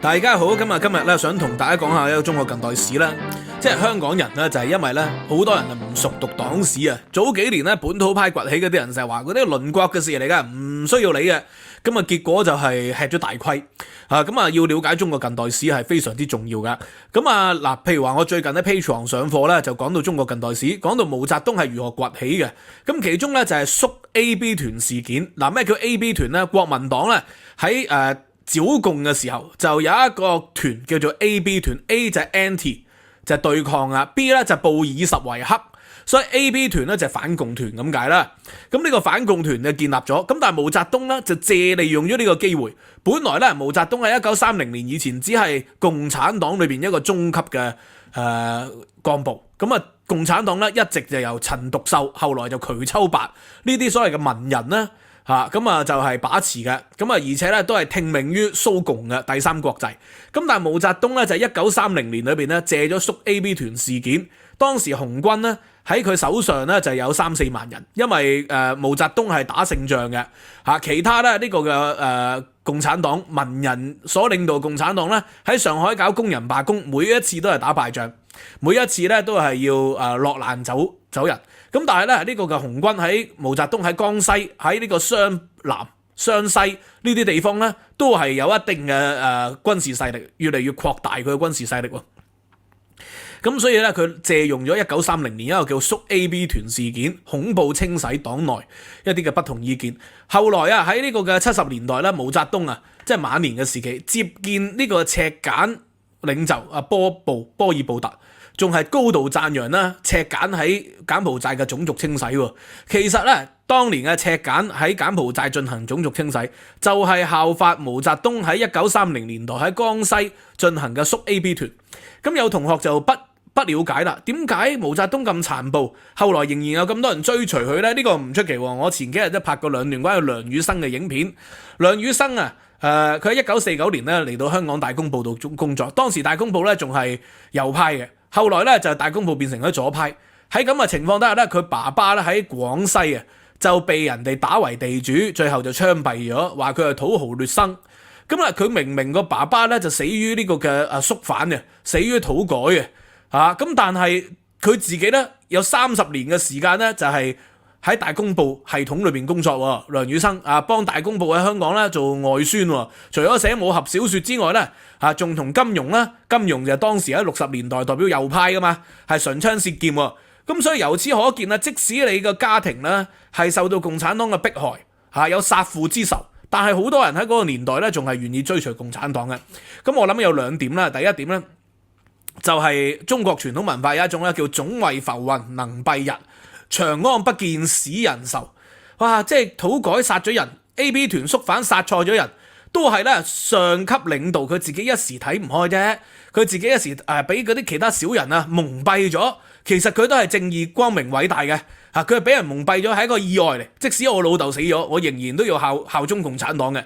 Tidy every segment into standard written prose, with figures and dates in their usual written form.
大家好，今日咧想同大家講下一個中國近代史啦。即係香港人咧就係因為咧好多人就唔熟讀黨史啊。早幾年咧本土派崛起嗰啲人就係話嗰啲鄰國嘅事嚟噶，唔需要理嘅。咁啊結果就係吃咗大虧啊。咁啊要了解中國近代史係非常之重要噶。咁啊嗱，譬如話我最近喺 Patreon 上課咧就講到中國近代史，講到毛澤東係如何崛起嘅。咁其中咧就係肅 AB 團事件。嗱，咩叫 AB 團咧？國民黨咧喺剿共嘅時候就有一個團叫做 AB 團 ，A 就係 anti 就係對抗啊 ，B 咧就布以什為克，所以 AB 團咧就係反共團咁解啦。咁呢個反共團就建立咗，咁但係毛澤東咧就借利用咗呢個機會。本來咧毛澤東喺1930年以前只係共產黨裏邊一個中級嘅幹部，咁啊共產黨咧一直就由陳獨秀，後來就瞿秋白呢啲所謂嘅文人咧。咁啊就係把持嘅，咁啊而且咧都係聽命於蘇共嘅第三國際。咁但係毛澤東咧就喺1930年裏邊咧借咗肅 AB 團事件，當時紅軍咧喺佢手上咧就有3-4萬人，因為毛澤東係打勝仗嘅其他咧呢個嘅共產黨文人所領導共產黨咧喺上海搞工人罷工，每一次都係打敗仗，每一次咧都係要落難走人。咁但係咧呢個嘅紅軍喺毛澤東喺江西喺呢個湘南、湘西呢啲地方咧，都係有一定嘅軍事勢力，越嚟越擴大佢嘅軍事勢力喎。咁所以咧佢借用咗1930年一個叫肅 AB 團事件，恐怖清洗黨內一啲嘅不同意見。後來啊喺呢個嘅70年代咧，毛澤東啊即係晚年嘅時期接見呢個赤柬領袖波爾布特。仲係高度讚揚啦，赤柬喺柬埔寨嘅種族清洗喎。其實咧，當年嘅赤柬喺柬埔寨進行種族清洗，就係效法毛澤東喺1930年代喺江西進行嘅肅 AB 團。咁有同學就不了解啦，點解毛澤東咁殘暴，後來仍然有咁多人追隨佢咧？呢個唔出奇喎。我前幾日都拍過2段關於梁羽生嘅影片。梁羽生啊，佢喺1949年咧嚟到香港大公報度工作，當時大公報咧仲係右派嘅。後來咧就大公報變成咗左派，喺咁嘅情況底下咧，佢爸爸咧喺廣西啊就被人哋打為地主，最後就槍斃咗，話佢係土豪劣紳。咁佢明明個爸爸咧就死於呢個嘅肅反嘅，死於土改嘅咁但係佢自己咧有30年嘅時間咧就係喺大公報系統裏邊工作喎。梁羽生幫大公報喺香港咧做外宣喎，除咗寫武俠小說之外咧仲同金庸啦，金庸就當時喺60年代代表右派噶嘛，係唇槍舌劍喎。咁所以由此可見啦，即使你個家庭咧係受到共產黨嘅迫害有殺父之仇，但係好多人喺嗰個年代咧仲係願意追隨共產黨嘅。咁我諗有2點啦，第一點咧就係中國傳統文化有一種咧叫總為浮雲能蔽日，長安不見使人愁。哇！即係土改殺咗人 ，AB 團肅反殺錯咗人，都係咧上級領導佢自己一時睇唔開啫，佢自己一時俾嗰啲其他小人蒙蔽咗，其實佢都係正義光明偉大嘅佢係俾人蒙蔽咗係一個意外嚟。即使我老豆死咗，我仍然都要效忠共產黨嘅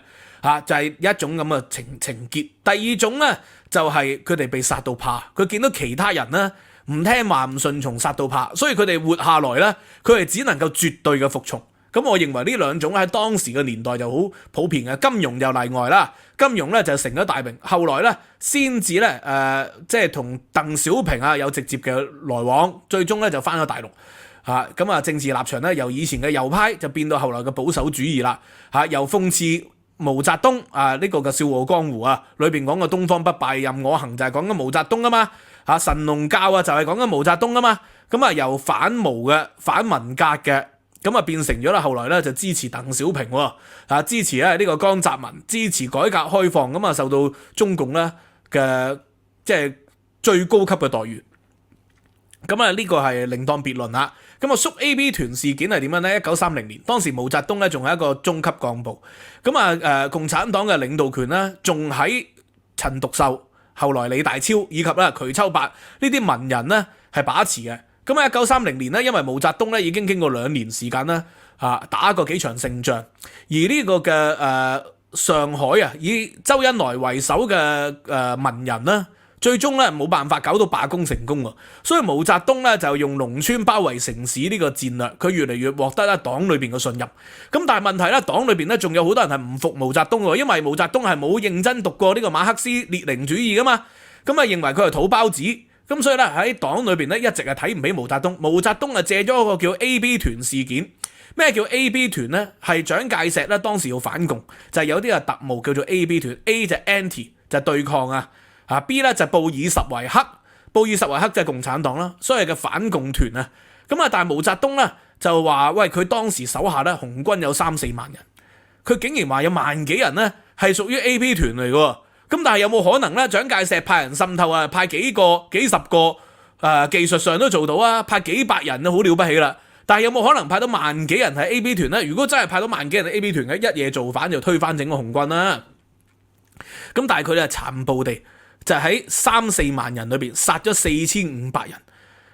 就係一種咁嘅情結。第二種咧就係佢哋被殺到怕，佢見到其他人咧唔聽話唔順從，殺到怕，所以佢哋活下來咧，佢係只能夠絕對嘅服從。咁我認為呢2種喺當時嘅年代就好普遍嘅。金庸就例外啦，金庸咧就成咗大名，後來咧先至咧即係同鄧小平有直接嘅來往，最終咧就翻咗大陸咁政治立場咧由以前嘅右派就變到後來嘅保守主義啦由諷刺毛澤東呢個嘅笑傲江湖裏邊講嘅東方不敗任我行就係講緊毛澤東啊嘛神龍教就係講緊毛澤東啊嘛。咁由反毛嘅反文革嘅咁變成咗啦，後來咧就支持鄧小平支持呢個江澤民，支持改革開放，咁受到中共咧嘅即係最高級嘅待遇。咁呢個係另當別論啦。咁肅 AB 團事件係點樣咧？1930年，當時毛澤東咧仲係一個中級幹部，咁共產黨嘅領導權咧仲喺陳獨秀、後來李大釗以及瞿秋白呢啲文人咧係把持嘅。咁喺1930年咧，因為毛澤東咧已經經過2年時間啦打過幾場勝仗，而呢個嘅上海以周恩來為首嘅文人啦，最終咧冇辦法搞到罷工成功喎，所以毛澤東咧就用農村包圍城市呢個戰略，佢越嚟越獲得咧黨裏邊嘅信任。咁但係問題咧，黨裏邊咧仲有好多人係唔服毛澤東喎，因為毛澤東係冇認真讀過呢個馬克思列寧主義噶嘛，咁啊認為佢係土包子，咁所以咧喺黨裏邊咧一直係睇唔起毛澤東。毛澤東啊借咗一個叫 AB 團事件。咩叫 AB 團呢？係蔣介石咧當時要反共，就係有啲特務叫做 AB 團 ，A 就 anti 就對抗啊，B 咧就布爾什維克，布爾什維克就係共產黨啦，所謂嘅反共團啊。咁啊，但係毛澤東咧就話喂，佢當時手下咧紅軍有3-4萬人，佢竟然話有萬幾人咧係屬於 AB 團嚟嘅。咁但係有冇可能咧？蔣介石派人滲透啊，派幾個、幾十個技術上都做到啊，派幾百人都好了不起啦。但係有冇可能派到萬幾人係 AB 團呢？如果真係派到萬幾人係 AB 團嘅，一夜造反就推翻整個紅軍啦。咁但係佢哋係殘暴地就喺3-4萬人裏邊殺咗4500人，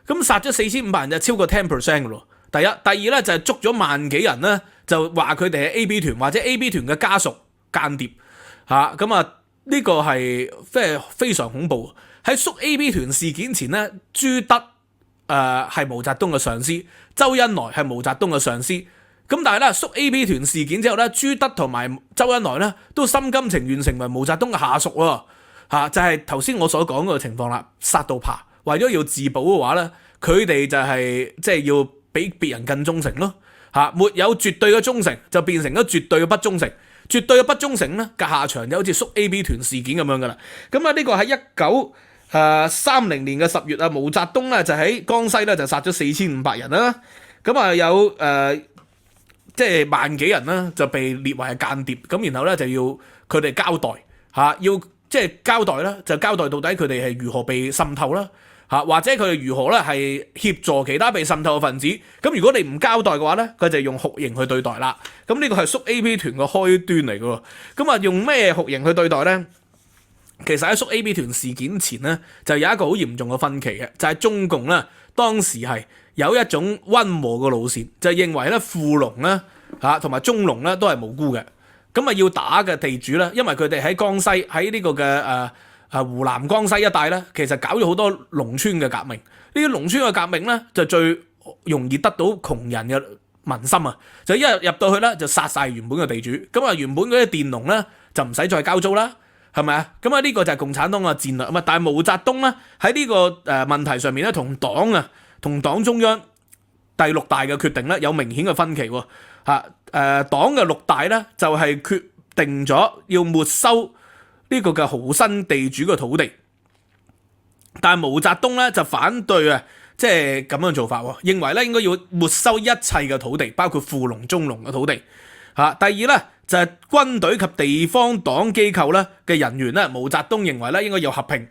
咁殺咗4500人就超過 10% 嘅咯。第一，第二咧就係捉咗萬幾人咧，就話佢哋係 AB 團或者 AB 團嘅家屬間諜嚇，咁啊呢個係非常恐怖。喺肅 AB 團事件前咧，朱德係毛澤東嘅上司，周恩來係毛澤東嘅上司。咁但係咧，肅 AB 團事件之後咧，朱德同埋周恩來咧都心甘情願成為毛澤東嘅下屬喎，就係頭先我所講嘅情況啦。殺到怕，為咗要自保嘅話咧，佢哋就係即係要比別人更忠誠咯。沒有絕對嘅忠誠，就變成咗絕對嘅不忠誠。絕對嘅不忠誠咧嘅下場就好似肅 AB 團事件咁樣噶啦。咁啊呢個喺1930年嘅10月啊，毛澤東咧就喺江西咧就殺咗4500人啦。咁啊有即係萬幾人啦，就被列為係間諜。咁然後咧就要佢哋交代要即係交代啦，就交代到底佢哋係如何被滲透啦，或者佢哋如何咧係協助其他被滲透嘅分子。咁如果你唔交代嘅話咧，佢就用酷刑去對待啦。咁呢個係肅 AB 團嘅開端嚟嘅喎。咁啊用咩酷刑去對待咧？其實喺肅 AB 團事件前咧，就有一個好嚴重嘅分歧嘅，就係中共咧當時係有一種溫和嘅路線，就認為咧富農咧同埋中農咧都係無辜嘅。咁啊要打嘅地主咧，因為佢哋喺江西喺呢個嘅湖南江西一帶咧，其實搞咗好多農村嘅革命。呢啲農村嘅革命咧就最容易得到窮人嘅民心啊！就一入到去咧就殺晒原本嘅地主，咁啊原本嗰啲佃農咧就唔使再交租啦。係咪啊？咁啊呢個就係共產黨嘅戰略啊嘛。但係毛澤東咧喺呢個問題上面咧，同黨中央第6大嘅決定咧有明顯嘅分歧喎。黨嘅6大咧就係決定咗要沒收呢個嘅豪紳地主嘅土地，但係毛澤東咧就反對啊，即係咁樣做法喎，認為咧應該要沒收一切嘅土地，包括富農、中農嘅土地。第二咧。就係軍隊及地方黨機構咧嘅人員咧，毛澤東認為咧應該要合併，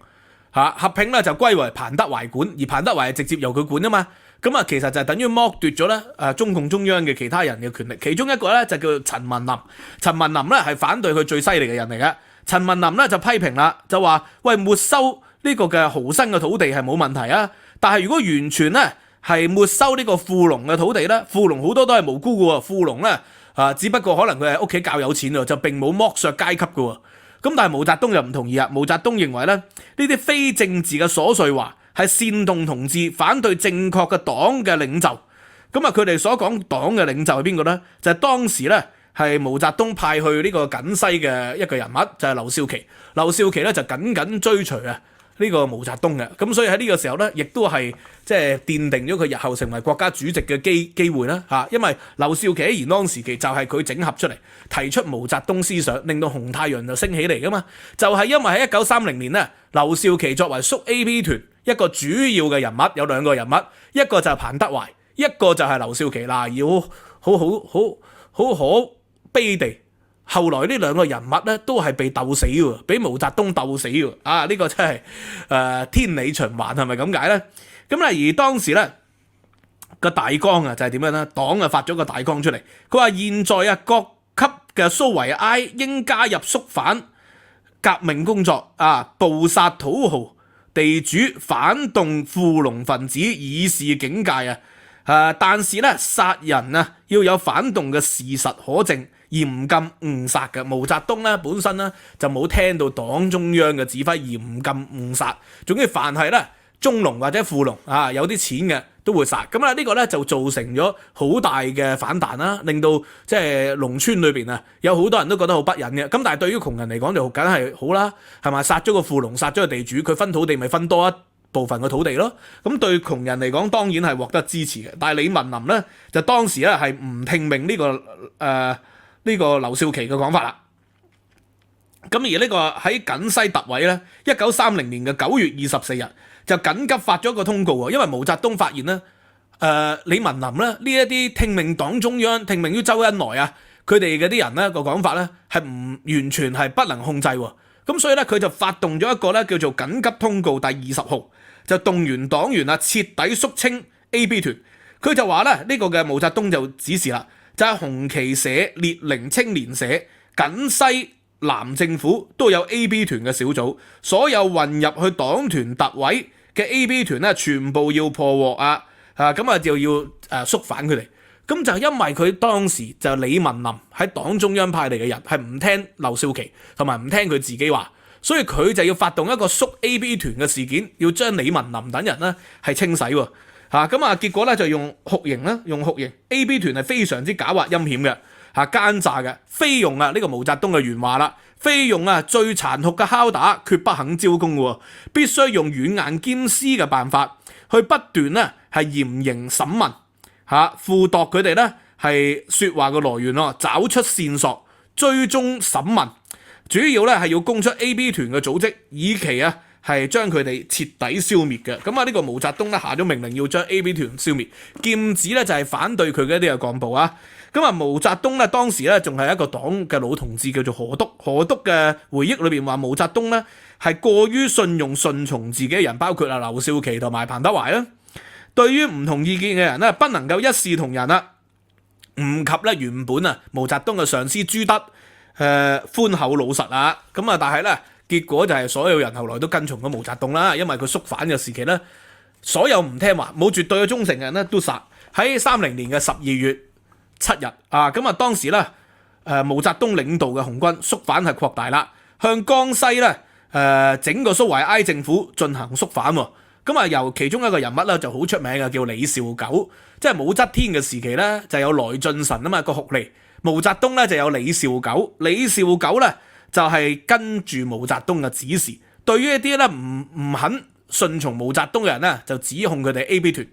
合併咧就歸為彭德懷管，而彭德懷係直接由佢管啊嘛。咁啊，其實就係等於剝奪咗咧中共中央嘅其他人嘅權力。其中一個咧就叫陳文林，陳文林咧係反對佢最犀利嘅人嚟嘅。陳文林咧就批評啦，就話喂，沒收呢個嘅豪紳嘅土地係冇問題啊，但係如果完全咧係沒收呢個富農嘅土地咧，富農好多都係無辜嘅喎，富農咧。只不過可能佢係屋企較有錢，就並冇剝削階級嘅。咁但係毛澤東就唔同意啊。毛澤東認為咧，呢啲非政治嘅瑣碎話係煽動同志反對正確嘅黨嘅領袖。咁啊，佢哋所講黨嘅領袖係邊個咧？就係當時咧係毛澤東派去呢個緊西嘅一個人物，就係劉少奇。劉少奇咧就緊追隨啊呢個毛澤東嘅。咁所以喺呢個時候咧，亦都係即係奠定咗佢日後成為國家主席嘅機會啦嚇。因為劉少奇喺延安時期就係佢整合出嚟，提出毛澤東思想，令到紅太陽就升起嚟噶嘛。就係因為喺1930年咧，劉少奇作為肅 AB 團一個主要嘅人物，有2個人物，一個就係彭德懷，一個就係劉少奇啦。要好可悲地。後來呢2個人物咧都係被鬥死嘅，俾毛澤東鬥死嘅。呢個真係天理循環係咪咁解咧？咁而當時咧個大綱就係點樣咧？黨發咗個大綱出嚟，佢話現在各級嘅蘇維埃應加入肅反革命工作，捕殺土豪地主，反動富農分子，以示警戒但是咧殺人要有反動嘅事實可證。嚴禁誤殺嘅。毛澤東咧本身咧就冇聽到黨中央嘅指揮嚴禁誤殺，總之凡係咧中農或者富農啊有啲錢嘅都會殺。咁啊呢個咧就造成咗好大嘅反彈啦，令到即係農村裏邊啊有好多人都覺得好不忍嘅。咁但係對於窮人嚟講就梗係好啦，係咪？殺咗個富農，殺咗個地主，佢分土地咪分多一部分嘅土地咯。咁對窮人嚟講當然係獲得支持嘅。但係李文林咧就當時咧係唔聽命呢個劉少奇嘅講法啦。咁而呢個喺緊西特委咧，1930年嘅9月24日就緊急發咗個通告喎，因為毛澤東發現咧，李文林咧呢一啲聽命黨中央、聽命於周恩來啊，佢哋嗰啲人咧個講法咧係唔完全係不能控制喎。咁所以咧佢就發動咗一個咧叫做緊急通告第20號，就動員黨員啊徹底肅清 AB 團。佢就話咧呢個嘅毛澤東就指示啦，就係紅旗社、列寧青年社、緊西南政府都有 AB 團嘅小組，所有混入去黨團特委嘅 AB 團咧，全部要破獲啊！咁啊就要肅反佢哋。咁就因為佢當時就李文林喺黨中央派嚟嘅人係唔聽劉少奇同埋唔聽佢自己話，所以佢就要發動一個肅 AB 團嘅事件，要將李文林等人咧係清洗喎。咁啊結果咧就用酷刑啦，用酷刑 AB 團係非常之狡猾陰險嘅。奸詐嘅，非用呢個毛澤東嘅原話啦，非用最殘酷嘅敲打，決不肯招供嘅，必須用軟硬兼施嘅辦法，去不斷咧係嚴刑審問，輔導佢哋咧係説話嘅來源咯，找出線索，追蹤審問，主要咧係要供出 AB 團嘅組織，以期係將佢哋徹底消滅嘅。咁呢個毛澤東咧下咗命令要將 AB 團消滅，劍指咧就係反對佢嘅一啲嘅幹部啊。咁毛澤東咧當時咧仲係一個黨嘅老同志，叫做何督。何督嘅回憶裏邊話，毛澤東咧係過於信用順從自己嘅人，包括劉少奇同埋彭德懷啦。對於唔同意見嘅人咧，不能夠一視同仁啦，唔及咧原本毛澤東嘅上司朱德寬厚老實啊。咁但係咧結果就係所有人後來都跟從咗毛澤東啦，因為佢肅反嘅時期咧，所有唔聽話、冇絕對嘅忠誠嘅人咧都殺。喺30年嘅12月7日當時咧毛澤東領導嘅紅軍肅反係擴大啦，向江西咧整個蘇維埃政府進行肅反喎。由其中一個人物咧就好出名嘅，叫李兆九，即係武則天嘅時期咧就有來俊臣個酷吏，毛澤東咧就有李兆九。李兆九咧就係跟住毛澤東嘅指示，對於一啲咧唔肯順從毛澤東嘅人咧就指控佢哋 AB 團，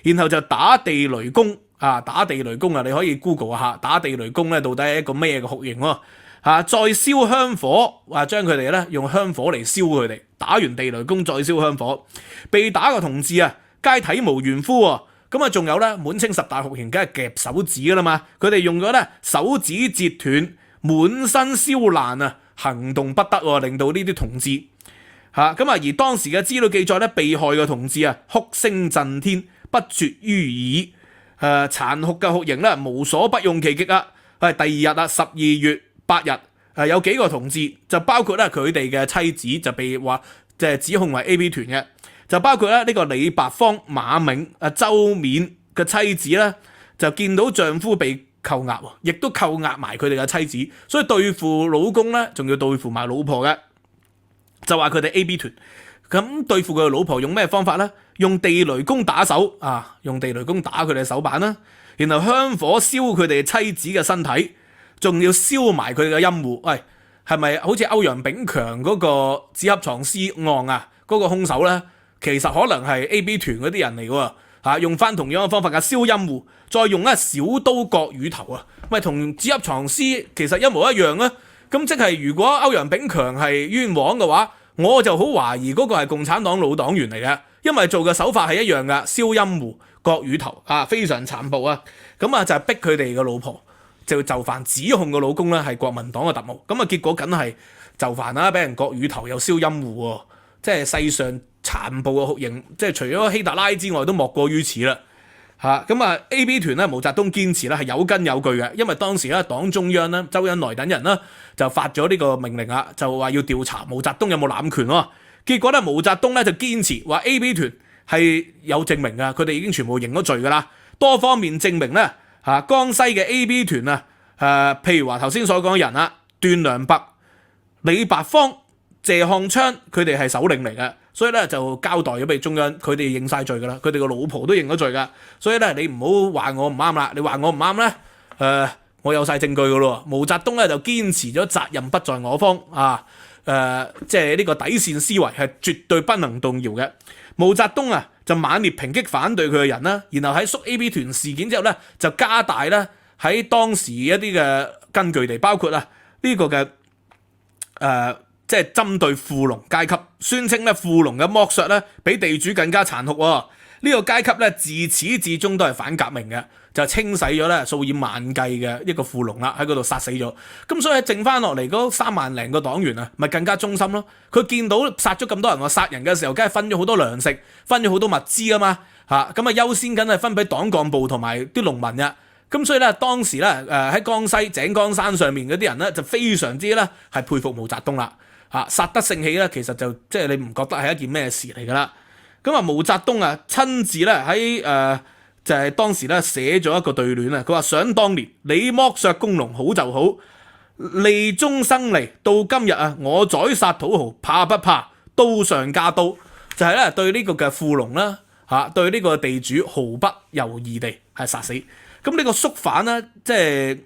然後就打地雷公。打地雷公你可以 Google 下打地雷公咧到底係一個咩嘅酷刑喎？再燒香火，將佢哋咧用香火嚟燒佢哋。打完地雷公再燒香火，被打嘅同志皆體無完膚喎。仲有咧滿清10大酷刑，梗係夾手指噶啦嘛。佢哋用咗咧手指截斷、滿身燒爛行動不得喎，令到呢啲同志而當時嘅資料記載咧，被害嘅同志哭聲震天，不絕於耳。殘酷嘅酷刑咧，無所不用其極啊！第二日12月8日，有幾個同志就包括咧佢哋嘅妻子就被話即係指控為 AB 團嘅，就包括咧呢個李白芳、馬銘、周冕嘅妻子咧，就見到丈夫被扣押，亦都扣押埋佢哋嘅妻子，所以對付老公咧，仲要對付埋老婆嘅，就話佢哋 AB 團。咁對付佢嘅老婆用咩方法呢？用地雷公打手用地雷公打佢哋手板啦，然後香火燒佢哋妻子嘅身體，仲要燒埋佢哋嘅陰戶。喂，係咪好似歐陽炳強嗰個紙盒藏屍案嗰個兇手呢？其實可能係 AB 團嗰啲人嚟嘅用翻同樣嘅方法燒陰戶，再用小刀割乳頭咪同紙盒藏屍其實一模一樣啊！咁即係如果歐陽炳強係冤枉嘅話，我就好懷疑嗰個係共產黨老黨員嚟嘅，因為做嘅手法係一樣嘅，燒陰戶、割乳頭非常殘暴咁就係逼佢哋嘅老婆就範指控個老公咧係國民黨嘅特務，結果梗係就範啦，俾人割乳頭又燒陰戶即係世上殘暴嘅酷刑，即係除咗希特拉之外都莫過於此啦。AB 團咧，毛澤東堅持咧係有根有據嘅，因為當時咧黨中央咧周恩來等人咧就發咗呢個命令就話要調查毛澤東有冇濫權喎。結果咧毛澤東咧就堅持話 AB 團係有證明㗎，佢哋已經全部認咗罪㗎啦，多方面證明咧江西嘅 AB 團譬如話頭先所講嘅人啦，段良弼、李白芳、謝漢昌，佢哋係首領嚟嘅，所以咧就交代咗俾中央，佢哋認晒罪噶啦，佢哋個老婆都認咗罪噶，所以咧你唔好話我唔啱啦，你話我唔啱咧，我有晒證據噶咯。毛澤東咧就堅持咗責任不在我方啊，即係呢個底線思維係絕對不能動搖嘅。毛澤東啊就猛烈抨擊反對佢嘅人啦，然後喺肅 AB 團事件之後咧就加大咧喺當時一啲嘅根據地，包括呢個嘅即係針對富農階級，宣稱咧富農嘅剝削咧比地主更加殘酷喎。呢個階級咧自始至終都係反革命嘅，就清洗咗咧數以萬計嘅一個富農啦，喺嗰度殺死咗。咁所以剩翻落嚟嗰3萬零個黨員啊，咪更加忠心咯。佢見到殺咗咁多人，我殺人嘅時候，梗係分咗好多糧食，分咗好多物資啊嘛嚇。咁啊優先緊係分俾黨幹部同埋啲農民嘅。咁所以咧當時咧喺江西井岡山上面嗰啲人咧就非常之咧係佩服毛澤東啦嚇，殺得盛起咧，其實就即係你唔覺得係一件咩事嚟㗎啦。咁啊，毛澤東啊，親自咧喺就係當時咧寫咗一個對聯啊。佢話：想當年你剝削工農好就好，利終生嚟到今日啊，我宰殺土豪怕不怕？刀上加刀，就係咧對呢個嘅富農啦嚇，對呢個地主毫不猶豫地係殺死。咁呢個肅反咧，即係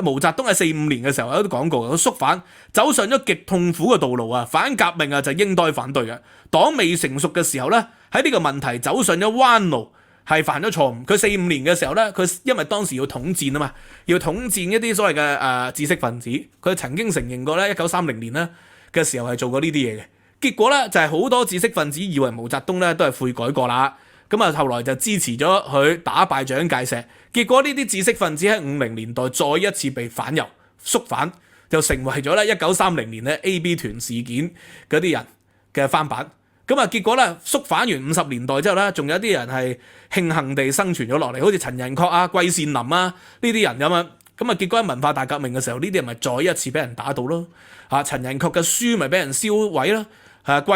毛澤東喺45年嘅時候有都講過，個肅反走上咗極痛苦嘅道路啊！反革命啊就應該反對嘅。黨未成熟嘅時候咧，喺呢個問題走上咗彎路，係犯咗錯誤。佢45年嘅時候咧，佢因為當時要統戰啊嘛，要統戰一啲所謂嘅知識分子，佢曾經承認過咧1930年咧嘅時候係做過呢啲嘢嘅。結果咧就係好多知識分子以為毛澤東咧都係悔改過啦。咁啊，後來就支持咗佢打敗蔣介石，結果呢啲知識分子喺50年代再一次被反右肅反，就成為咗咧1930年咧 AB 團事件嗰啲人嘅翻版。咁啊，結果咧肅反完50年代之後咧，仲有啲人係慶幸地生存咗落嚟，好似陳寅恪啊、季善林啊呢啲人咁樣。咁啊，結果喺文化大革命嘅時候，呢啲人咪再一次俾人打倒咯。啊，陳寅恪嘅書咪俾人燒毀咯。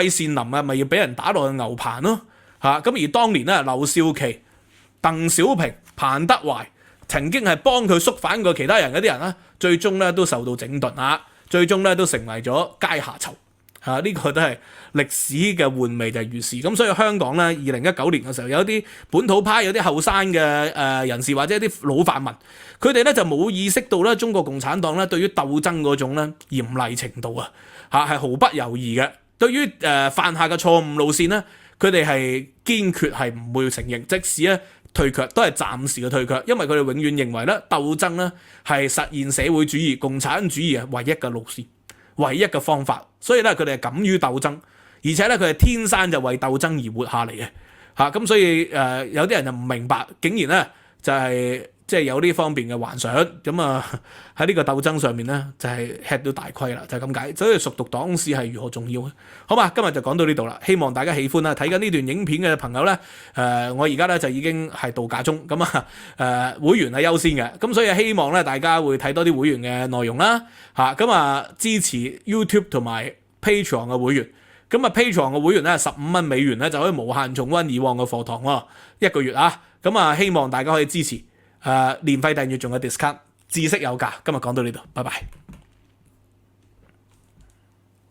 季善林啊，咪要俾人打落去牛棚咯。咁而當年咧，劉少奇、鄧小平、彭德懷曾經係幫佢肅反過其他人嗰啲人啦，最終咧都受到整頓啊，最終咧都成為咗階下囚。呢個都係歷史嘅玩味就係如是。咁所以香港咧，2019年嘅時候有啲本土派、有啲後生嘅人士或者一啲老泛民，佢哋咧就冇意識到咧中國共產黨咧對於鬥爭嗰種咧嚴厲程度啊，係毫不猶豫嘅。對於犯下嘅錯誤路線咧，佢哋係堅決係唔會承認，即使咧退卻都係暫時嘅退卻，因為佢哋永遠認為咧鬥爭咧係實現社會主義、共產主義啊唯一嘅路線、唯一嘅方法，所以咧佢哋係敢於鬥爭，而且咧佢係天生就為鬥爭而活下嚟嘅嚇。咁所以有啲人就唔明白，竟然咧就係即係有呢方面嘅幻想，咁啊喺呢個鬥爭上面咧就係吃到大虧啦，就係咁解。所以熟讀黨史係如何重要嘅。好嘛，今日就講到呢度啦，希望大家喜歡啦。睇緊呢段影片嘅朋友咧，我而家咧就已經係度假中，咁會員係優先嘅，咁所以希望咧大家會睇多啲會員嘅內容啦，咁支持 YouTube 同埋 Patreon 嘅會員。咁Patreon 嘅會員咧15美元咧就可以無限重溫以往嘅課堂喎，1個月啊。咁希望大家可以支持。年費訂閱仲有 discount，知識有價。今日講到呢度，拜拜。